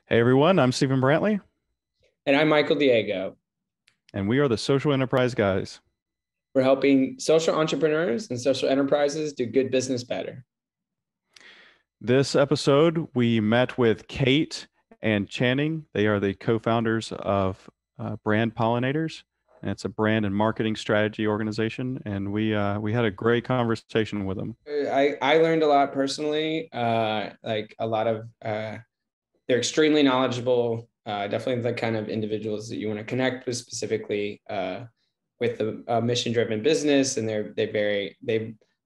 Hey everyone, I'm Stephen Brantley, And I'm Michael Diego. and we are the Social Enterprise Guys. We're helping social entrepreneurs and social enterprises do good business better. This episode, we met with Kate and Channing. They are the co-founders of Brand Pollinators, and it's a brand and marketing strategy organization. And we had a great conversation with them. I learned a lot personally, like a lot of, they're extremely knowledgeable, definitely the kind of individuals that you want to connect with specifically with the mission-driven business. And they're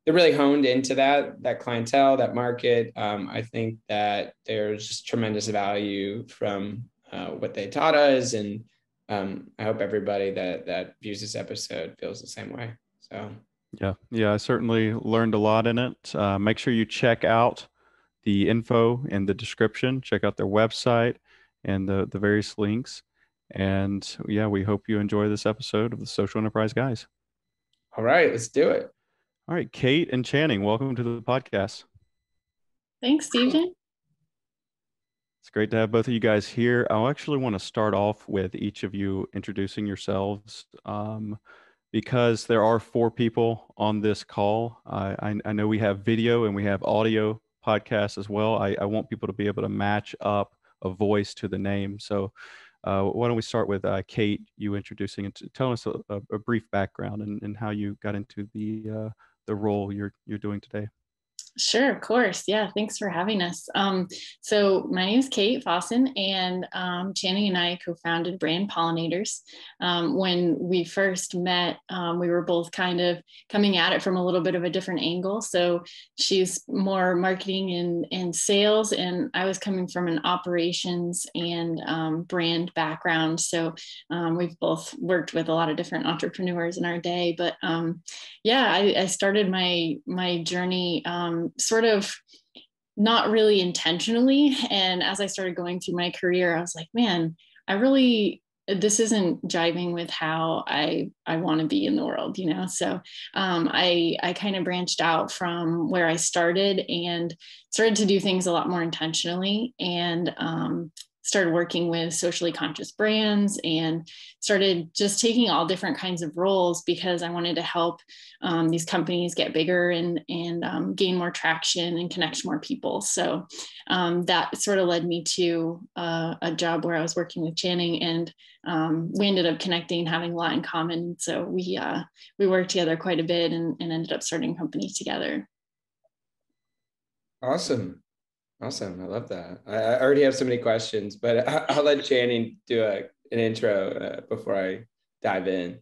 really honed into that clientele, that market. I think that there's just tremendous value from what they taught us, and I hope everybody that views this episode feels the same way. So Yeah, I certainly learned a lot in it. Make sure you check out the info in the description. Check out their website and the various links. And yeah, we hope you enjoy this episode of the Social Enterprise Guys. all right, let's do it. All right, Kate and Channing, welcome to the podcast. Thanks, Stephen. It's great to have both of you guys here. I actually want to start off with each of you introducing yourselves because there are four people on this call. I know we have video and we have audio podcasts as well. I want people to be able to match up a voice to the name. So why don't we start with Kate, you introducing and telling us a brief background and how you got into the role you're doing today. Sure, of course. Yeah, thanks for having us. So my name is Kate Fosson, and Channing and I co-founded Brand Pollinators. When we first met, we were both kind of coming at it from a little bit of a different angle. So she's more marketing and sales, and I was coming from an operations and brand background. So we've both worked with a lot of different entrepreneurs in our day. But yeah, I started my journey sort of not really intentionally. And as I started going through my career, I was like, man, this isn't jiving with how I want to be in the world, you know? So I kind of branched out from where I started and started to do things a lot more intentionally, and started working with socially conscious brands and started just taking all different kinds of roles because I wanted to help these companies get bigger and gain more traction and connect more people. So that sort of led me to a job where I was working with Channing, and we ended up connecting, having a lot in common. So we worked together quite a bit and ended up starting companies together. Awesome. I love that. I already have so many questions, but I'll let Channing do an intro before I dive in.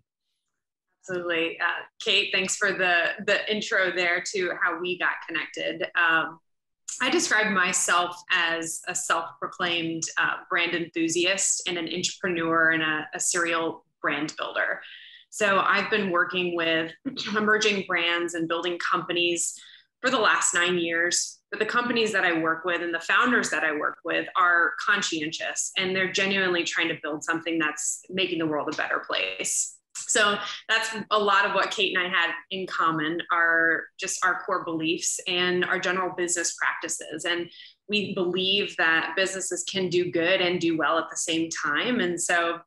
Absolutely. Kate, thanks for the intro there to how we got connected. I describe myself as a self-proclaimed brand enthusiast and an entrepreneur and a serial brand builder. So I've been working with emerging brands and building companies for the last 9 years. But the companies that I work with and the founders that I work with are conscientious, and they're genuinely trying to build something that's making the world a better place. So that's a lot of what Kate and I had in common, are just our core beliefs and our general business practices. And we believe that businesses can do good and do well at the same time. And so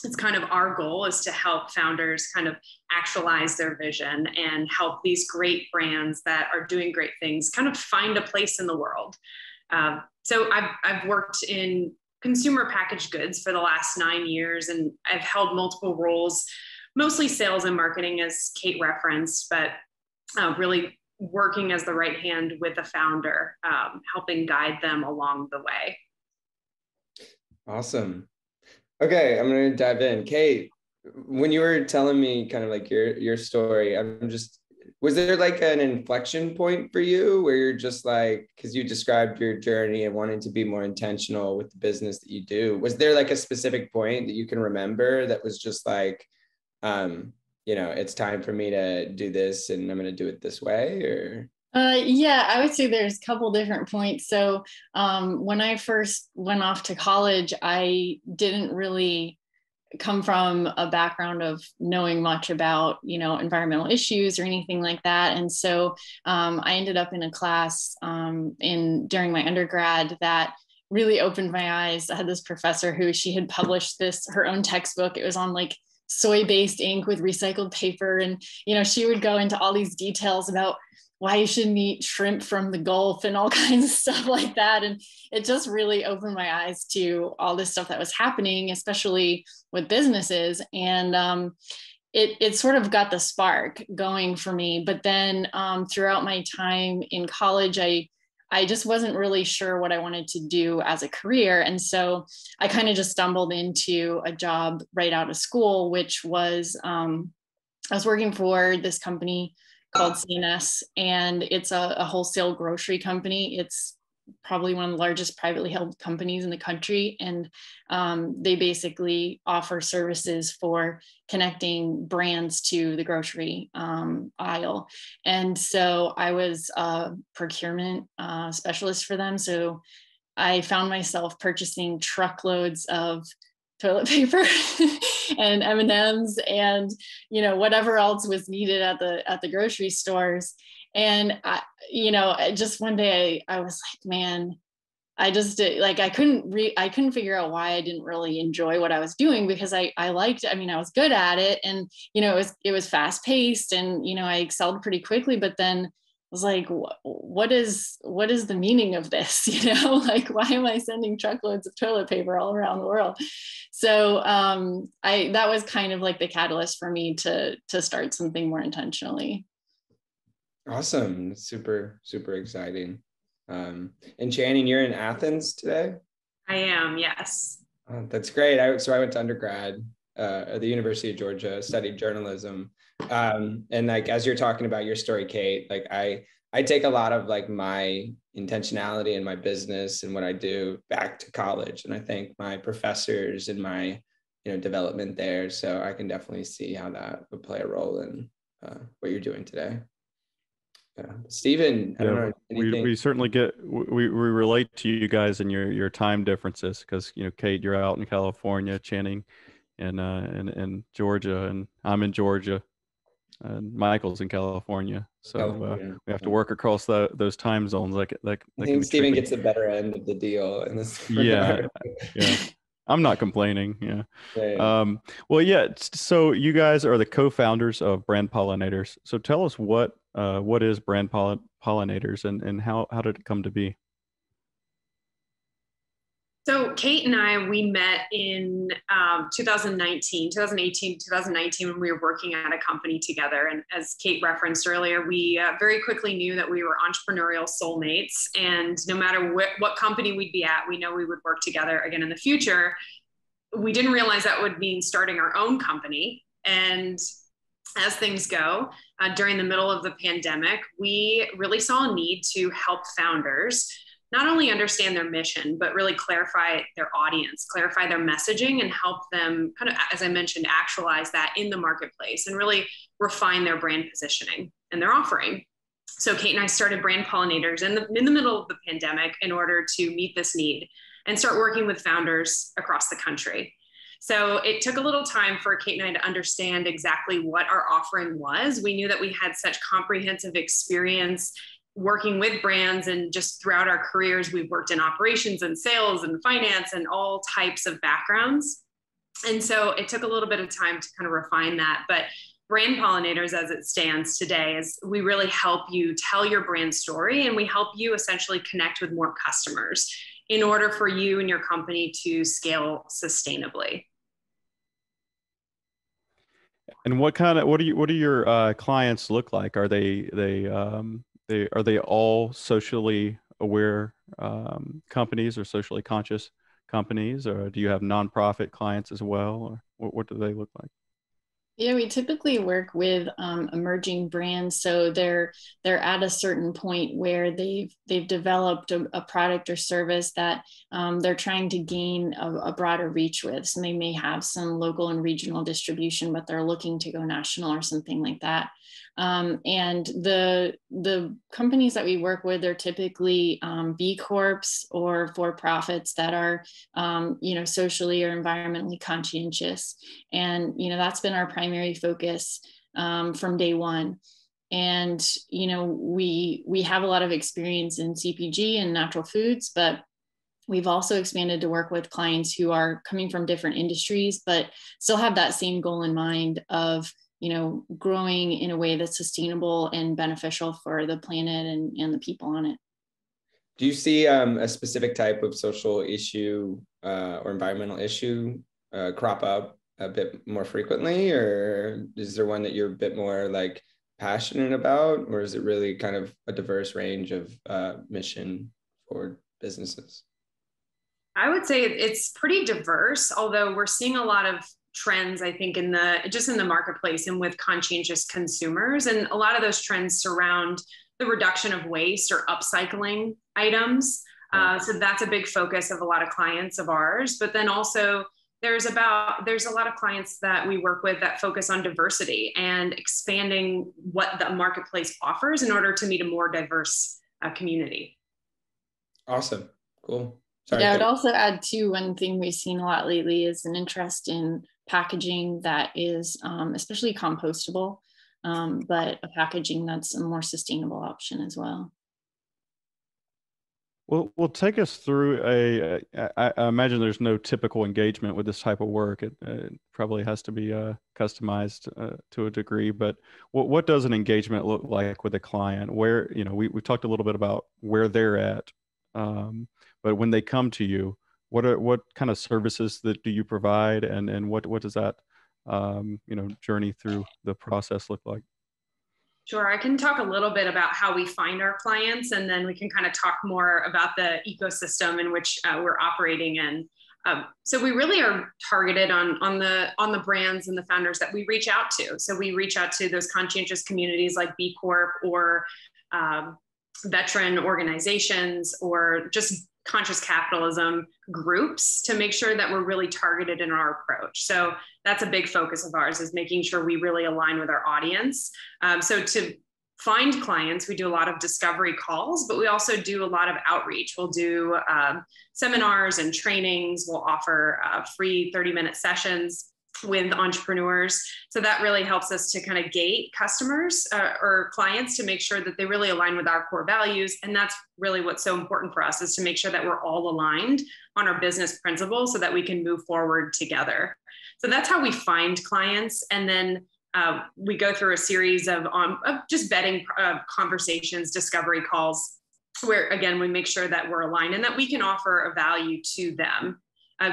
it's kind of our goal is to help founders kind of actualize their vision and help these great brands that are doing great things kind of find a place in the world. So I've worked in consumer packaged goods for the last 9 years, and I've held multiple roles, mostly sales and marketing, as Kate referenced, but really working as the right hand with the founder, helping guide them along the way. Awesome. Okay, I'm going to dive in. Kate, when you were telling me kind of like your story, was there like an inflection point for you where you're just like, because you described your journey and wanting to be more intentional with the business that you do, was there like a specific point that you can remember that was just like, it's time for me to do this and I'm going to do it this way? Or yeah, I would say there's a couple different points. So when I first went off to college, I didn't really come from a background of knowing much about, environmental issues or anything like that. And so I ended up in a class during my undergrad that really opened my eyes. I had this professor who she had published her own textbook. It was on like soy-based ink with recycled paper. And, she would go into all these details about why you shouldn't eat shrimp from the Gulf and all kinds of stuff like that. And it just really opened my eyes to all this stuff that was happening, especially with businesses. And it sort of got the spark going for me. But then throughout my time in college, I just wasn't really sure what I wanted to do as a career. And so I kind of just stumbled into a job right out of school, which was, I was working for this company called CNS, and it's a wholesale grocery company. It's probably one of the largest privately held companies in the country. And they basically offer services for connecting brands to the grocery aisle. And so I was a procurement specialist for them. So I found myself purchasing truckloads of toilet paper and M&Ms and whatever else was needed at the grocery stores. And just one day I was like, man, I just like I couldn't figure out why I didn't really enjoy what I was doing, because I liked, I was good at it, and it was fast paced, and I excelled pretty quickly. But then I was like, what is the meaning of this? Like, why am I sending truckloads of toilet paper all around the world? So that was kind of like the catalyst for me to start something more intentionally. Awesome. Super, super exciting. And Channing, you're in Athens today? I am, yes. Oh, that's great. So I went to undergrad at the University of Georgia, studied journalism. And like, as you're talking about your story, Kate, like I take a lot of like my intentionality and my business and what I do back to college. And I thank my professors and my, development there. So I can definitely see how that would play a role in what you're doing today. Stephen, I don't know anything. We certainly we relate to you guys and your time differences, because Kate, you're out in California, Channing and Georgia, and I'm in Georgia, and Michael's in California, so we have to work across those time zones. I think Stephen gets the better end of the deal in this regard. Yeah. I'm not complaining. Yeah. Yeah. Well, yeah. So you guys are the co-founders of Brand Pollinators. So tell us what is Brand Pollinators, and how did it come to be? So Kate and I, we met in 2018, 2019, when we were working at a company together. And as Kate referenced earlier, we very quickly knew that we were entrepreneurial soulmates. And no matter what company we'd be at, we know we would work together again in the future. We didn't realize that would mean starting our own company. And as things go, during the middle of the pandemic, we really saw a need to help founders not only understand their mission, but really clarify their audience, clarify their messaging, and help them kind of, as I mentioned, actualize that in the marketplace and really refine their brand positioning and their offering. So Kate and I started Brand Pollinators in the middle of the pandemic in order to meet this need and start working with founders across the country. So it took a little time for Kate and I to understand exactly what our offering was. We knew that we had such comprehensive experience working with brands, and just throughout our careers, we've worked in operations and sales and finance and all types of backgrounds. And so it took a little bit of time to kind of refine that. But Brand Pollinators, as it stands today, is we really help you tell your brand story, and we help you essentially connect with more customers in order for you and your company to scale sustainably. And what do your clients look like? Are are they all socially aware companies or socially conscious companies, or do you have nonprofit clients as well, or what do they look like? Yeah, we typically work with emerging brands, so they're at a certain point where they've developed a product or service that they're trying to gain a broader reach with. So they may have some local and regional distribution, but they're looking to go national or something like that. And the companies that we work with are typically B Corps or for-profits that are, socially or environmentally conscientious. And, that's been our primary focus from day one. And, we have a lot of experience in CPG and natural foods, but We've also expanded to work with clients who are coming from different industries, but still have that same goal in mind of, growing in a way that's sustainable and beneficial for the planet and the people on it. Do you see a specific type of social issue or environmental issue crop up a bit more frequently, or is there one that you're a bit more like passionate about, or is it really kind of a diverse range of mission for businesses? I would say it's pretty diverse, although we're seeing a lot of trends, I think, in the marketplace and with conscientious consumers. And a lot of those trends surround the reduction of waste or upcycling items. So that's a big focus of a lot of clients of ours. But then also there's a lot of clients that we work with that focus on diversity and expanding what the marketplace offers in order to meet a more diverse community. Awesome. Cool. Sorry, yeah, I would also add too, one thing we've seen a lot lately is an interest in packaging that is especially compostable, but a packaging that's a more sustainable option as well. Well, take us through I imagine there's no typical engagement with this type of work. It probably has to be customized to a degree, but what does an engagement look like with a client? Where, we talked a little bit about where they're at, but when they come to you, what kind of services do you provide, and what does that journey through the process look like? Sure, I can talk a little bit about how we find our clients, and then we can kind of talk more about the ecosystem in which we're operating in. So we really are targeted on the brands and the founders that we reach out to. So we reach out to those conscientious communities like B Corp or veteran organizations or just conscious capitalism groups to make sure that we're really targeted in our approach. So that's a big focus of ours, is making sure we really align with our audience. So to find clients, we do a lot of discovery calls, but we also do a lot of outreach. We'll do seminars and trainings. We'll offer free 30-minute sessions with entrepreneurs. So that really helps us to kind of gate customers or clients to make sure that they really align with our core values. And that's really what's so important for us, is to make sure that we're all aligned on our business principles so that we can move forward together. So that's how we find clients. And then we go through a series of just vetting conversations, discovery calls, where again, we make sure that we're aligned and that we can offer a value to them.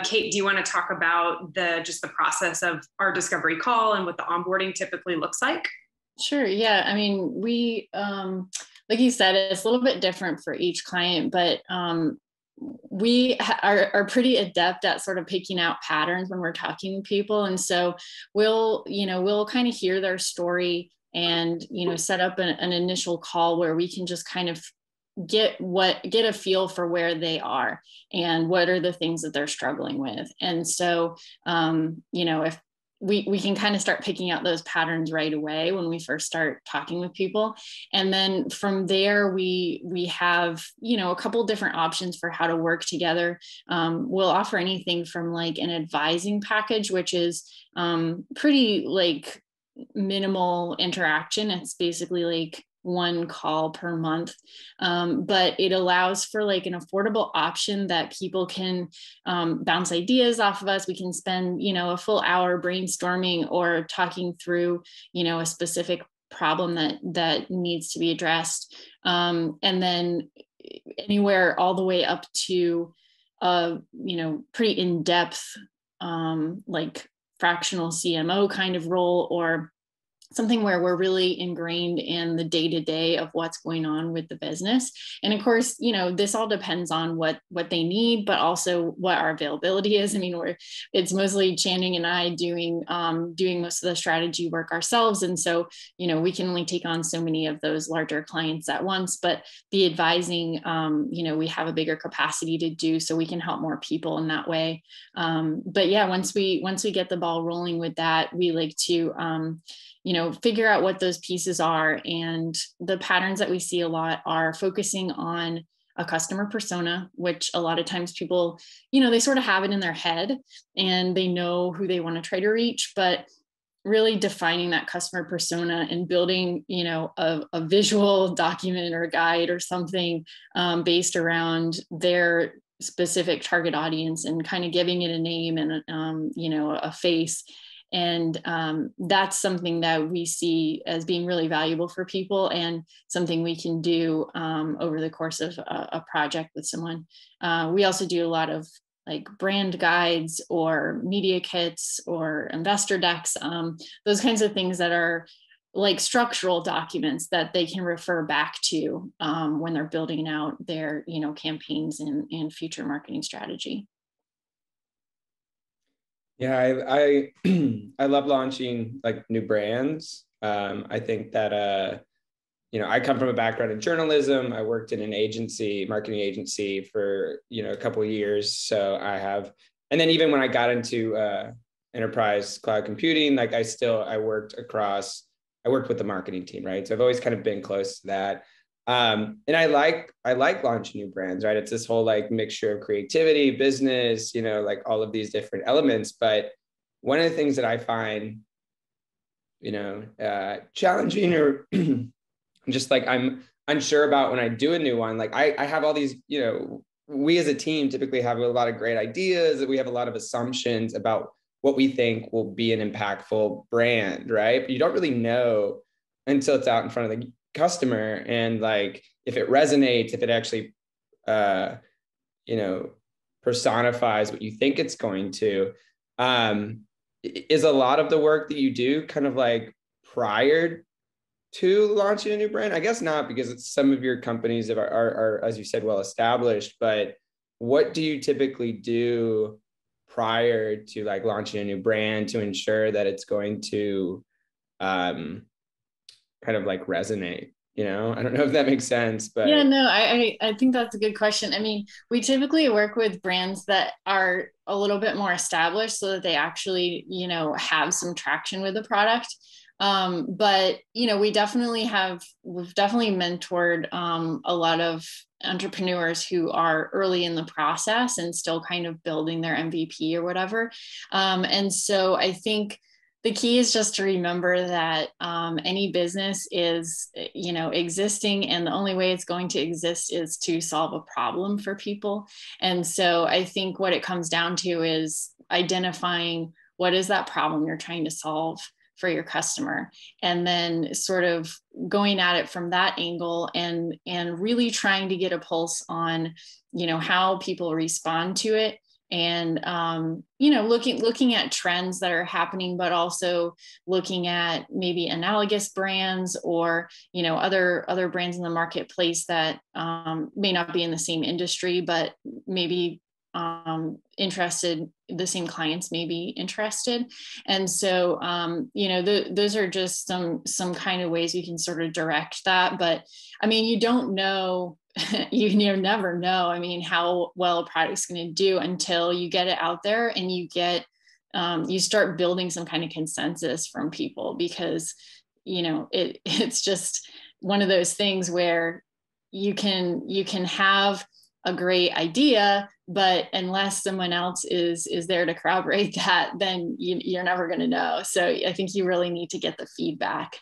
Kate, do you want to talk about just the process of our discovery call and what the onboarding typically looks like? Sure. Yeah. I mean, we, like you said, it's a little bit different for each client, but we are pretty adept at sort of picking out patterns when we're talking to people. And so we'll kind of hear their story and, set up an initial call where we can just kind of get a feel for where they are and what are the things that they're struggling with. And so, if we can kind of start picking out those patterns right away when we first start talking with people. And then from there, we have, a couple different options for how to work together. We'll offer anything from like an advising package, which is pretty like minimal interaction. It's basically like one call per month, but it allows for like an affordable option that people can bounce ideas off of us. We can spend a full hour brainstorming or talking through a specific problem that needs to be addressed, and then anywhere all the way up to pretty in-depth like fractional CMO kind of role, or something where we're really ingrained in the day-to-day of what's going on with the business. And of course, this all depends on what they need, but also what our availability is. I mean, it's mostly Channing and I doing most of the strategy work ourselves. And so, we can only take on so many of those larger clients at once, but the advising, we have a bigger capacity to do, so we can help more people in that way. But yeah, once we get the ball rolling with that, we like to, figure out what those pieces are. And the patterns that we see a lot are focusing on a customer persona, which a lot of times people, they sort of have it in their head and they know who they want to try to reach, but really defining that customer persona and building, a visual document or guide or something based around their specific target audience and kind of giving it a name and, a face. And that's something that we see as being really valuable for people and something we can do over the course of a project with someone. We also do a lot of like brand guides or media kits or investor decks, those kinds of things that are like structural documents that they can refer back to when they're building out their, campaigns and future marketing strategy. Yeah, I I love launching like new brands. I think that I come from a background in journalism. I worked in an agency, marketing agency for a couple of years. So I have, and then even when I got into enterprise cloud computing, like I worked with the marketing team, right? So I've always kind of been close to that. And I like launching new brands, right? It's this whole like mixture of creativity, business, like all of these different elements. But one of the things that I find, challenging or just like I'm unsure about when I do a new one, like I have all these, we as a team typically have a lot of great ideas. We have a lot of assumptions about what we think will be an impactful brand, right? But you don't really know until it's out in front of the customer. And like, if it resonates, if it actually, personifies what you think it's going to, is a lot of the work that you do kind of like prior to launching a new brand? I guess not, because some of your companies are, as you said, well established, but what do you typically do prior to like launching a new brand to ensure that it's going to kind of like resonate? I don't know if that makes sense, but yeah, no, I think that's a good question. I mean, we typically work with brands that are a little bit more established so that they actually, have some traction with the product. But we've definitely mentored a lot of entrepreneurs who are early in the process and still kind of building their MVP or whatever. And so I think the key is just to remember that any business is, existing, and the only way it's going to exist is to solve a problem for people. And so I think what it comes down to is identifying what is that problem you're trying to solve for your customer, and then sort of going at it from that angle and really trying to get a pulse on, how people respond to it. And, looking at trends that are happening, but also looking at maybe analogous brands or, other brands in the marketplace that may not be in the same industry, but maybe interested, the same clients may be interested. And so, those are just some kind of ways you can sort of direct that. But I mean, you don't know, you never know, I mean, how well a product's going to do until you get it out there and you start building some kind of consensus from people, because, it's just one of those things where you can have a great idea, but unless someone else is there to corroborate that, then you're never going to know. So I think you really need to get the feedback.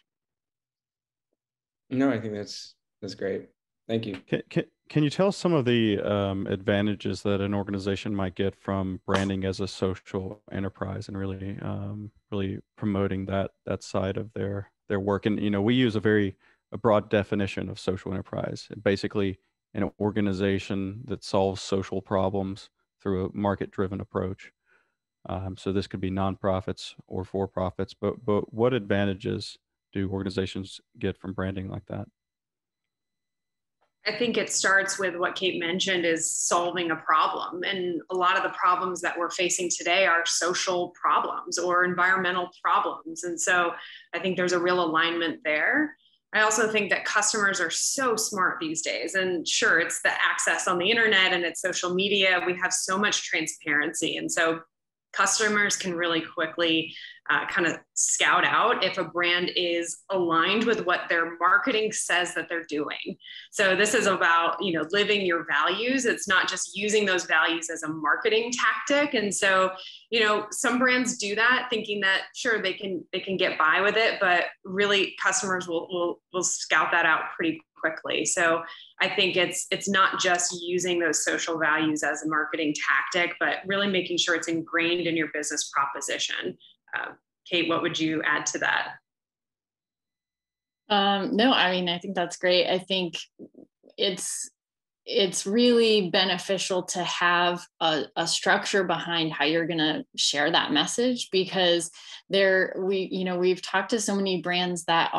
No, I think that's great. Thank you. Can you tell us some of the advantages that an organization might get from branding as a social enterprise and really promoting that side of their work? And we use a broad definition of social enterprise. Basically, an organization that solves social problems through a market-driven approach. So this could be nonprofits or for-profits, but what advantages do organizations get from branding like that? I think it starts with what Kate mentioned, is solving a problem. And a lot of the problems that we're facing today are social problems or environmental problems. And so I think there's a real alignment there. I also think that customers are so smart these days. And sure, it's the access on the internet and it's social media. We have so much transparency. And so customers can really quickly kind of scout out if a brand is aligned with what their marketing says that they're doing. So this is about, living your values. It's not just using those values as a marketing tactic. And so, some brands do that thinking that sure, they can get by with it, but really customers will scout that out pretty quickly. So I think it's not just using those social values as a marketing tactic, but really making sure it's ingrained in your business proposition. Kate, what would you add to that? No, I mean, I think that's great. I think it's really beneficial to have a structure behind how you're going to share that message, because we've talked to so many brands that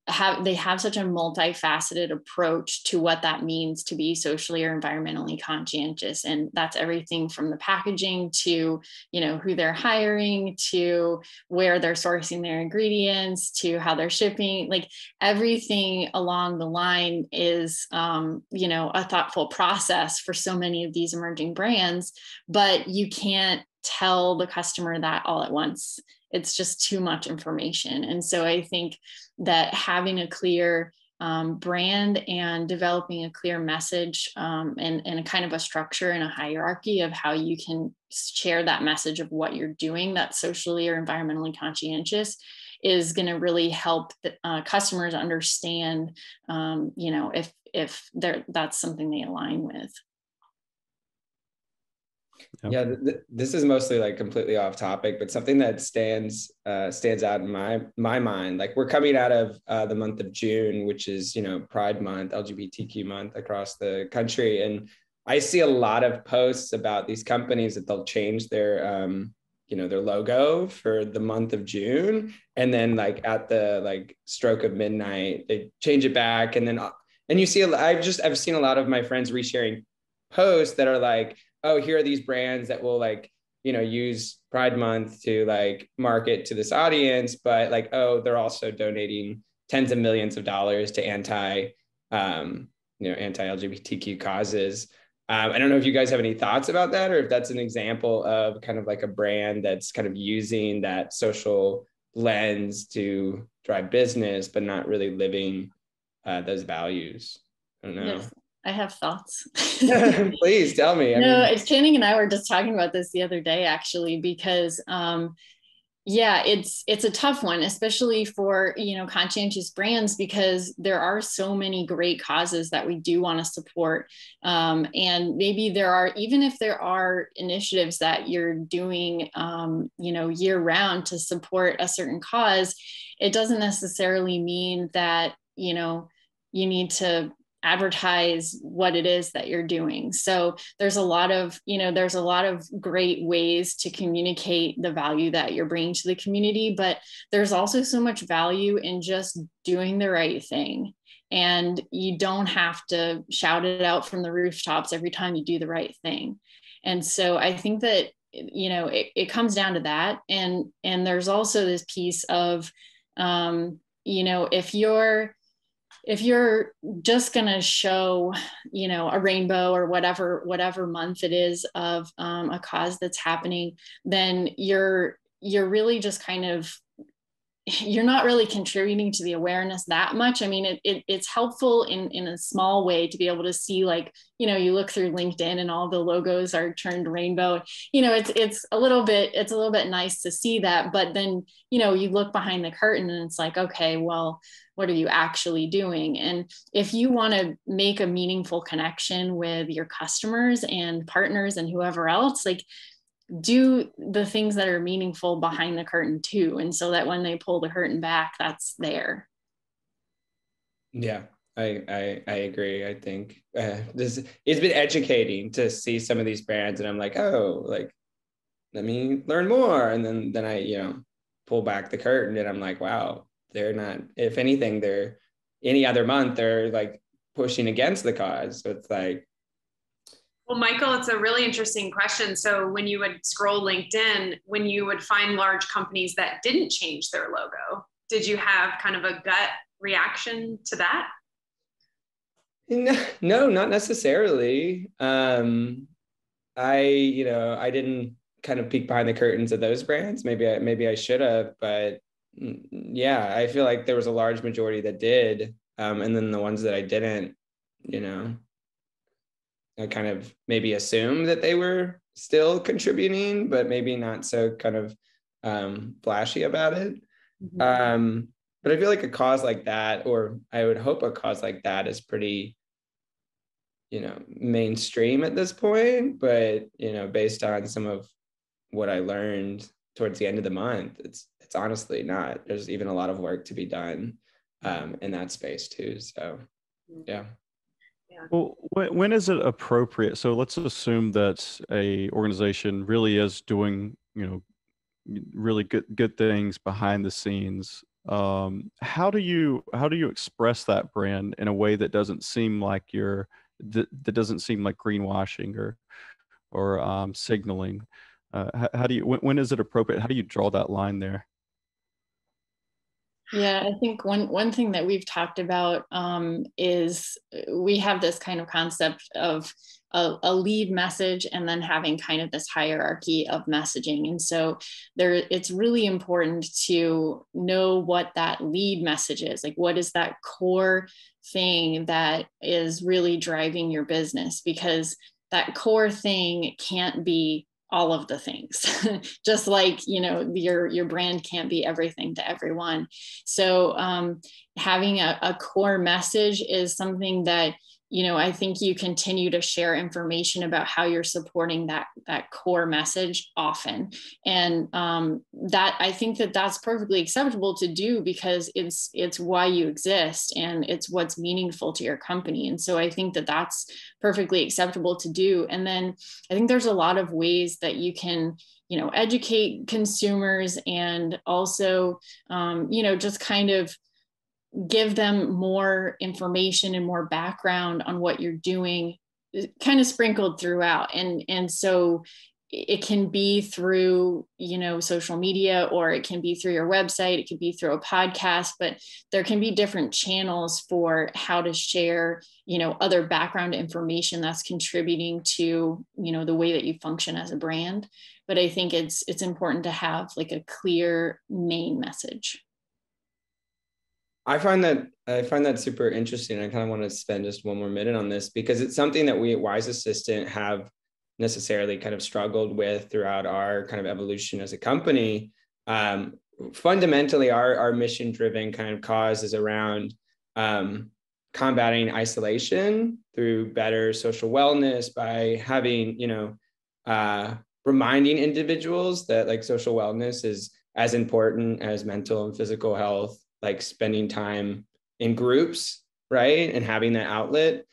have such a multifaceted approach to what that means to be socially or environmentally conscientious. And that's everything from the packaging to, who they're hiring, to where they're sourcing their ingredients, to how they're shipping. Like, everything along the line is, a thoughtful process for so many of these emerging brands, but you can't tell the customer that all at once. It's just too much information. And so I think that having a clear brand and developing a clear message and a kind of a structure and a hierarchy of how you can share that message of what you're doing that's socially or environmentally conscientious is going to really help customers understand, if that's something they align with. Yeah, this is mostly like completely off topic, but something that stands out in my mind. Like, we're coming out of the month of June, which is Pride Month, LGBTQ month across the country, and I see a lot of posts about these companies that they'll change their their logo for the month of June, and then like at the stroke of midnight they change it back, and you see I've seen a lot of my friends resharing posts that are like, oh, here are these brands that will use Pride Month to market to this audience, but they're also donating tens of millions of dollars to anti-LGBTQ causes. I don't know if you guys have any thoughts about that, or if that's an example of kind of like a brand that's kind of using that social lens to drive business, but not really living those values. I don't know. Yes. I have thoughts. Please tell me. It's Channing and I were just talking about this the other day, actually, because it's a tough one, especially for, conscientious brands, because there are so many great causes that we do want to support. And maybe even if there are initiatives that you're doing, year round to support a certain cause, it doesn't necessarily mean that, you need to advertise what it is that you're doing. So there's a lot of great ways to communicate the value that you're bringing to the community, but there's also so much value in just doing the right thing. And you don't have to shout it out from the rooftops every time you do the right thing. And so I think that, it comes down to that. And there's also this piece of, if you're just going to show, a rainbow or whatever month it is of a cause that's happening, then you're really just kind of, you're not really contributing to the awareness that much. I mean, it's helpful in a small way to be able to see, you look through LinkedIn and all the logos are turned rainbow. It's a little bit nice to see that, but then, you look behind the curtain and it's like, okay, well, what are you actually doing? And if you want to make a meaningful connection with your customers and partners and whoever else, do the things that are meaningful behind the curtain too. And so that when they pull the curtain back, that's there. Yeah, I agree. I think it's been educating to see some of these brands, and I'm like, oh, let me learn more. And then I, pull back the curtain and I'm like, wow, they're not, if anything, they're any other month, they're pushing against the cause. So it's well, Michael, it's a really interesting question. So when you would scroll LinkedIn, when you would find large companies that didn't change their logo, did you have kind of a gut reaction to that? No, not necessarily. I didn't kind of peek behind the curtains of those brands. Maybe I should have, but yeah, I feel like there was a large majority that did. And then the ones that I didn't, I kind of maybe assumed that they were still contributing, but maybe not so kind of flashy about it. Mm-hmm. But I feel like a cause like that, or I would hope a cause like that, is pretty mainstream at this point, but, based on some of what I learned towards the end of the month, it's honestly not. There's even a lot of work to be done in that space too. So, yeah. Well, when is it appropriate? So let's assume that a organization really is doing, really good things behind the scenes. How do you express that brand in a way that doesn't seem like that doesn't seem like greenwashing or signaling? How do you when is it appropriate? How do you draw that line there? Yeah, I think one thing that we've talked about is we have this kind of concept of a lead message and then having kind of this hierarchy of messaging. And so it's really important to know what that lead message is. Like, what is that core thing that is really driving your business? Because that core thing can't be all of the things, just like, your brand can't be everything to everyone. So having a core message is something that, I think you continue to share information about how you're supporting that core message often. And that I think that's perfectly acceptable to do, because it's why you exist and it's what's meaningful to your company. And so I think that's perfectly acceptable to do. And then I think there's a lot of ways that you can, educate consumers and also, just kind of give them more information and more background on what you're doing, kind of sprinkled throughout. And so it can be through, social media, or it can be through your website, it can be through a podcast, but there can be different channels for how to share, other background information that's contributing to, the way that you function as a brand. But I think it's important to have like a clear main message. I find that super interesting. I kind of want to spend just one more minute on this, because it's something that we at Wise Assistant have necessarily kind of struggled with throughout our kind of evolution as a company. Fundamentally, our mission-driven kind of cause is around combating isolation through better social wellness by having, reminding individuals that like social wellness is as important as mental and physical health, like spending time in groups, right? And having that outlet.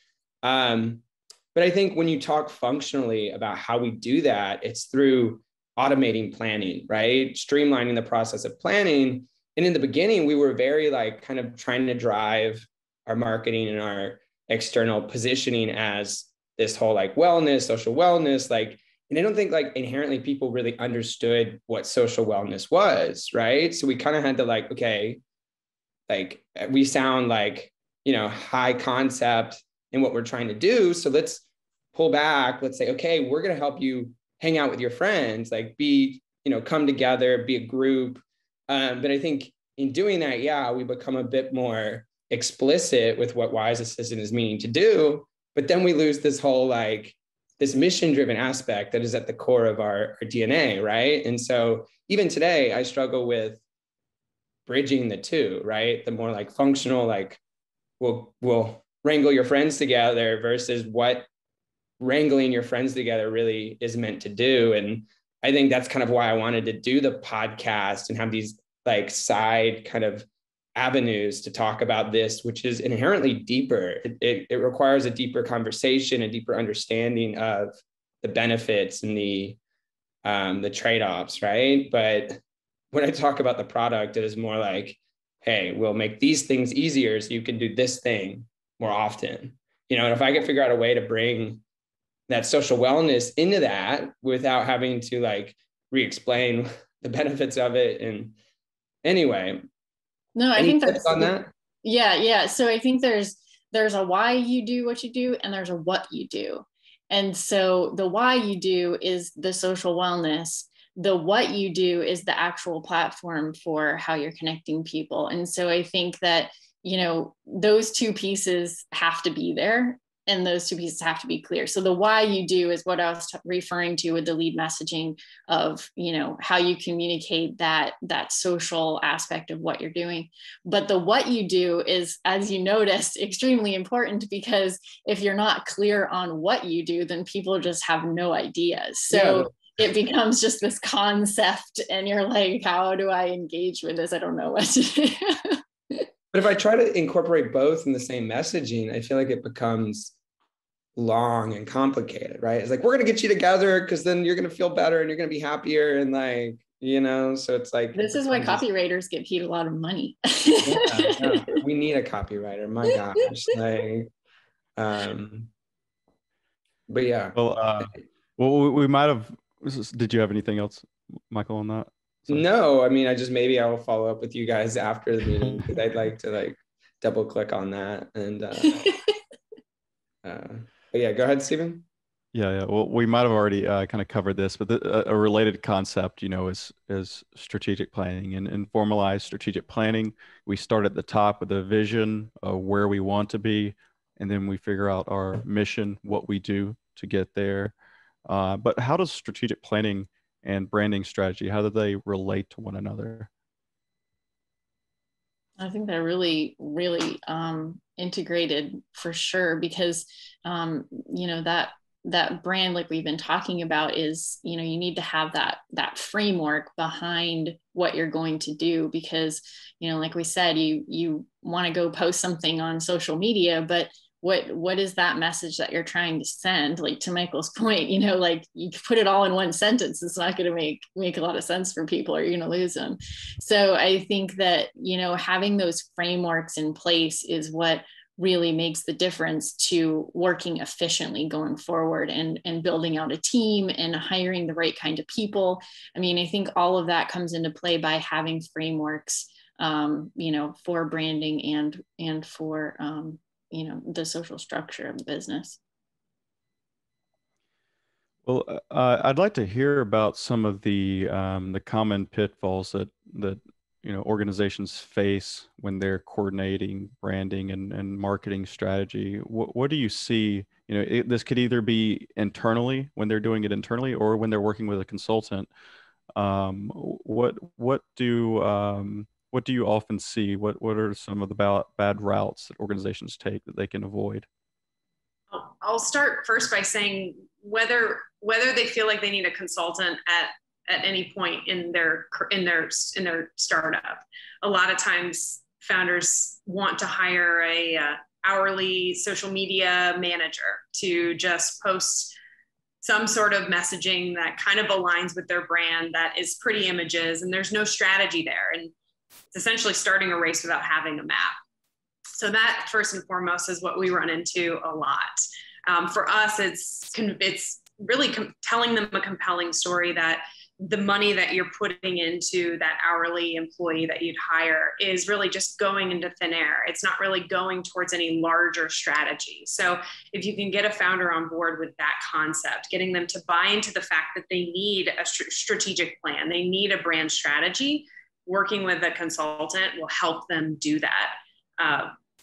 But I think when you talk functionally about how we do that, it's through automating planning, right? Streamlining the process of planning. And in the beginning, we were very like kind of trying to drive our marketing and our external positioning as this whole like wellness, social wellness, like, and I don't think like inherently people really understood what social wellness was, right? So we kind of had to like, okay, like we sound like, high concept in what we're trying to do. So let's pull back. Let's say, okay, we're going to help you hang out with your friends, like come together, be a group. But I think in doing that, yeah, we become a bit more explicit with what Wise Assistant is meaning to do. But then we lose this whole like this mission-driven aspect that is at the core of our DNA, right? And so even today, I struggle with bridging the two, right? The more like functional, like we'll wrangle your friends together versus what wrangling your friends together really is meant to do. And I think that's kind of why I wanted to do the podcast and have these like side kind of avenues to talk about this, which is inherently deeper. It requires a deeper conversation, a deeper understanding of the benefits and the trade-offs, right? But when I talk about the product, it is more like, hey, we'll make these things easier so you can do this thing more often. And if I could figure out a way to bring that social wellness into that without having to like re-explain the benefits of it. And anyway, no, I think that's on that. Yeah. So I think there's a why you do what you do, and there's a what you do. And so the why you do is the social wellness. The what you do is the actual platform for how you're connecting people. And so I think that, those two pieces have to be there. and those two pieces have to be clear. So the why you do is what I was referring to with the lead messaging of, you know, how you communicate that social aspect of what you're doing. But the what you do is, as you noticed, extremely important, because if you're not clear on what you do, then people just have no ideas. So it becomes just this concept and you're like, how do I engage with this? I don't know what to do. But if I try to incorporate both in the same messaging, I feel like it becomes long and complicated, right? It's like, we're going to get you together because then you're going to feel better and you're going to be happier. And like, you know, so it's like, this is why copywriters get paid a lot of money. Yeah. We need a copywriter. My gosh. Like, but yeah. Well, we might have, did you have anything else, Michael, on that? Sorry. No, I mean, maybe I will follow up with you guys after the meeting, because I'd like to like double click on that. And but yeah, go ahead, Stephen. Yeah. Well, we might have already kind of covered this, but a related concept, you know, is strategic planning and formalized strategic planning. We start at the top with a vision of where we want to be, and then we figure out our mission, what we do to get there. But how does strategic planning and branding strategy, how do they relate to one another? I think they're really, really integrated for sure, because, you know, that brand, like we've been talking about, is, you know, you need to have that framework behind what you're going to do, because, you know, like we said, you want to go post something on social media, but what is that message that you're trying to send? Like, to Michael's point, you know, like, you put it all in one sentence, it's not going to make a lot of sense for people, or you're going to lose them. So I think that, you know, having those frameworks in place is what really makes the difference to working efficiently going forward, and building out a team and hiring the right kind of people. I mean, I think all of that comes into play by having frameworks, you know, for branding and for, you know, the social structure of the business. Well, I'd like to hear about some of the common pitfalls that you know, organizations face when they're coordinating branding and marketing strategy. What do you see? You know, this could either be internally, when they're doing it internally, or when they're working with a consultant. What do you often see? What are some of the bad routes that organizations take that they can avoid? I'll start first by saying whether they feel like they need a consultant at any point in their startup. A lot of times founders want to hire a hourly social media manager to just post some sort of messaging that kind of aligns with their brand, that is pretty images, and there's no strategy there. And it's essentially starting a race without having a map. So that, first and foremost, is what we run into a lot. For us, it's really telling them a compelling story that the money that you're putting into that hourly employee that you'd hire is really just going into thin air. It's not really going towards any larger strategy. So if you can get a founder on board with that concept, getting them to buy into the fact that they need a strategic plan, they need a brand strategy, working with a consultant will help them do that.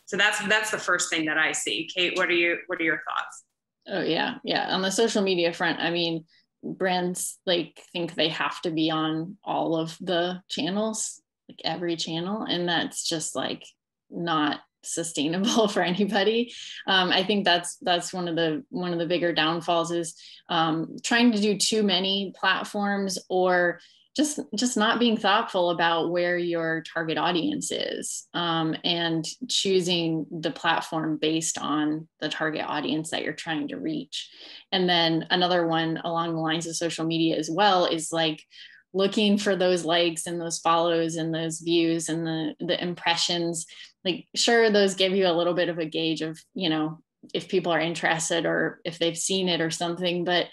So that's the first thing that I see. Kate, what are your thoughts? Oh yeah. On the social media front, I mean, brands like think they have to be on all of the channels, like every channel, and that's just like not sustainable for anybody. I think that's one of the bigger downfalls is trying to do too many platforms, or just not being thoughtful about where your target audience is, and choosing the platform based on the target audience that you're trying to reach. And then another one along the lines of social media as well is like looking for those likes and those follows and those views and the impressions. Like, sure, those give you a little bit of a gauge of, you know, if people are interested or if they've seen it or something. But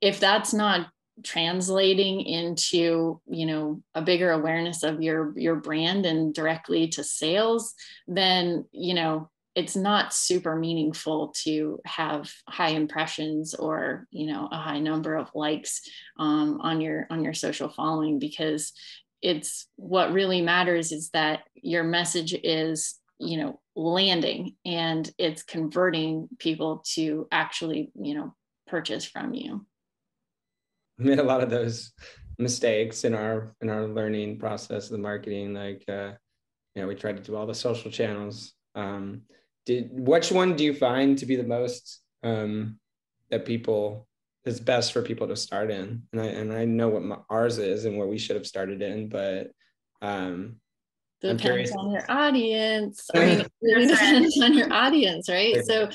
if that's not translating into, you know, a bigger awareness of your brand and directly to sales, then, you know, it's not super meaningful to have high impressions or, you know, a high number of likes on your social following, because it's what really matters is that your message is landing, and it's converting people to actually, purchase from you. We made a lot of those mistakes in our learning process of the marketing. Like, we tried to do all the social channels. Which one do you find to be the most that people is best for people to start in? And I know what ours is and where we should have started in, but depends on your audience. I mean, it really depends on your audience, right? So,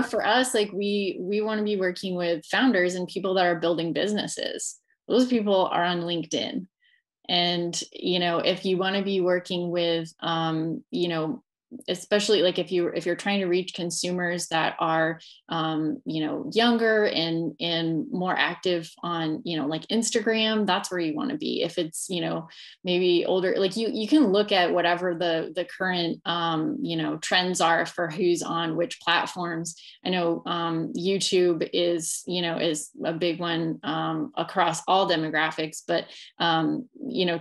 for us, like we want to be working with founders and people that are building businesses. Those people are on LinkedIn. And, if you want to be working with, especially like if you're trying to reach consumers that are younger and more active on like Instagram, that's where you want to be. If it's maybe older, like you can look at whatever the current trends are for who's on which platforms. I know YouTube is a big one across all demographics, but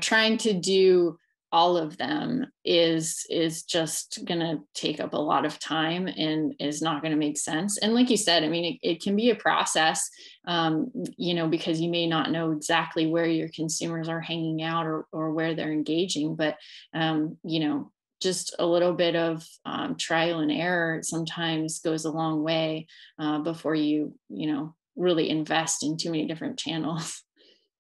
trying to do all of them is just going to take up a lot of time and is not going to make sense. And like you said, I mean, it can be a process, because you may not know exactly where your consumers are hanging out or where they're engaging, but, just a little bit of trial and error sometimes goes a long way before you really invest in too many different channels.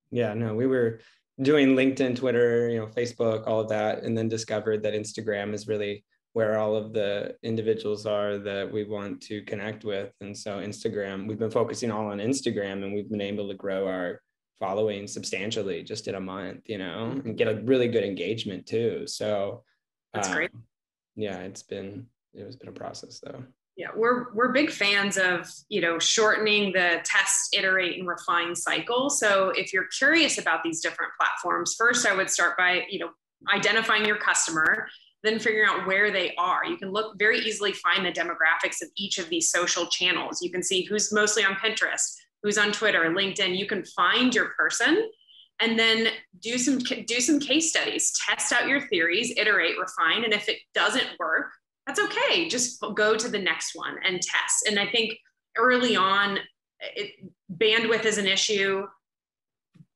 Yeah, no, we were doing LinkedIn, Twitter, Facebook, all of that, and then discovered that Instagram is really where all of the individuals are that we want to connect with. And so Instagram, we've been focusing all on Instagram, and we've been able to grow our following substantially just in a month, and get a really good engagement too. So that's great. Yeah, it's been a process though. Yeah, we're big fans of, shortening the test, iterate, and refine cycle. So if you're curious about these different platforms, first I would start by, identifying your customer, then figuring out where they are. You can very easily find the demographics of each of these social channels. You can see who's mostly on Pinterest, who's on Twitter, LinkedIn. You can find your person and then do some case studies, test out your theories, iterate, refine. And if it doesn't work, that's okay. Just go to the next one and test. And I think early on, bandwidth is an issue,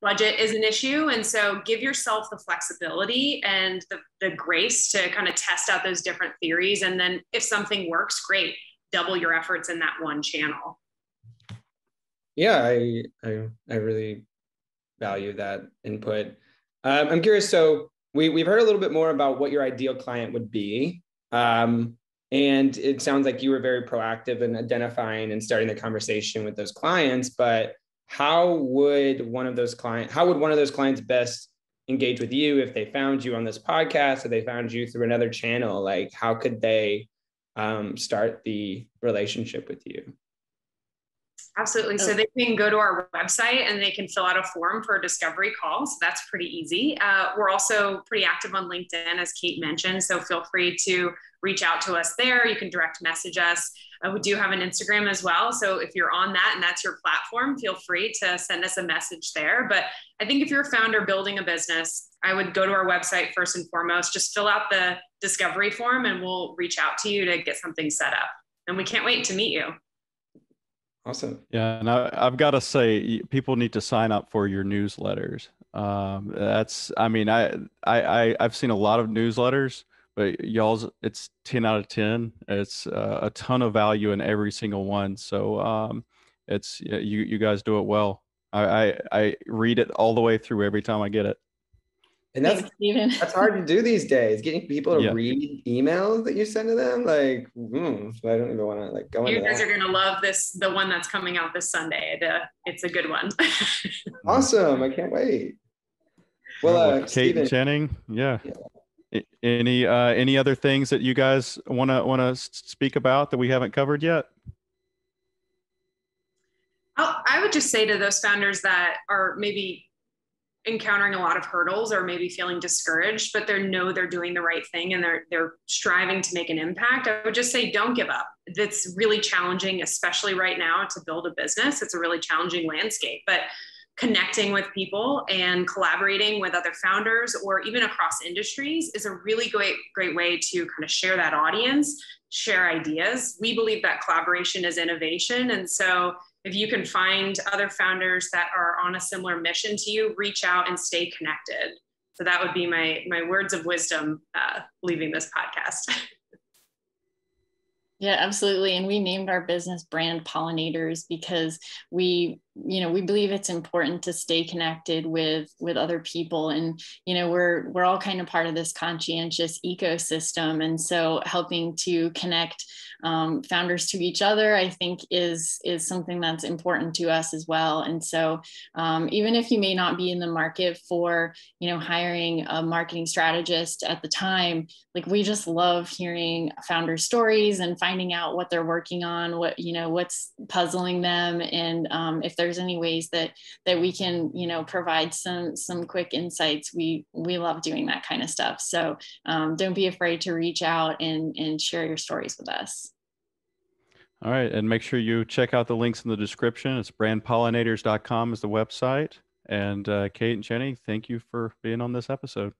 budget is an issue. And so give yourself the flexibility and the grace to kind of test out those different theories. And then if something works, great, double your efforts in that one channel. Yeah, I really value that input. I'm curious. So we've heard a little bit more about what your ideal client would be. And it sounds like you were very proactive in identifying and starting the conversation with those clients, but how would one of those clients best engage with you if they found you on this podcast or they found you through another channel? Like, how could they start the relationship with you? Absolutely. So they can go to our website and they can fill out a form for a discovery call. So that's pretty easy. We're also pretty active on LinkedIn, as Kate mentioned. So feel free to reach out to us there. You can direct message us. We do have an Instagram as well. So if you're on that and that's your platform, feel free to send us a message there. But I think if you're a founder building a business, I would go to our website first and foremost, just fill out the discovery form and we'll reach out to you to get something set up. And we can't wait to meet you. Awesome. Yeah, and I've got to say, people need to sign up for your newsletters. I've seen a lot of newsletters, but y'all's, it's 10 out of 10. It's a ton of value in every single one. So it's you guys do it well. I read it all the way through every time I get it. And that's hard to do these days. Getting people to read emails that you send to them, like, so I don't even want to go into that. You guys are gonna love the one that's coming out this Sunday. It's a good one. Awesome! I can't wait. Well, Kate Steven, and Channing, yeah. Any other things that you guys want to speak about that we haven't covered yet? I would just say to those founders that are maybe encountering a lot of hurdles or maybe feeling discouraged, but they're doing the right thing and they're striving to make an impact. I would just say, don't give up. It's really challenging, especially right now, to build a business. It's a really challenging landscape, but connecting with people and collaborating with other founders or even across industries is a really great way to kind of share that audience, share ideas. We believe that collaboration is innovation. And so if you can find other founders that are on a similar mission to you, reach out and stay connected. So that would be my words of wisdom leaving this podcast. Yeah, absolutely. And we named our business Brand Pollinators because we believe it's important to stay connected with other people. And, we're all kind of part of this conscientious ecosystem. And so helping to connect founders to each other, I think is something that's important to us as well. And so even if you may not be in the market for, hiring a marketing strategist at the time, like we just love hearing founder stories and finding out what they're working on, what's puzzling them. And if there's any ways that we can, provide some quick insights, we love doing that kind of stuff. So don't be afraid to reach out and share your stories with us. All right. And make sure you check out the links in the description. It's brandpollinators.com is the website. And Kate and Jenny, thank you for being on this episode.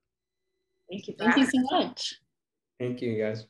Thank you. Thank you so much. Thank you, guys.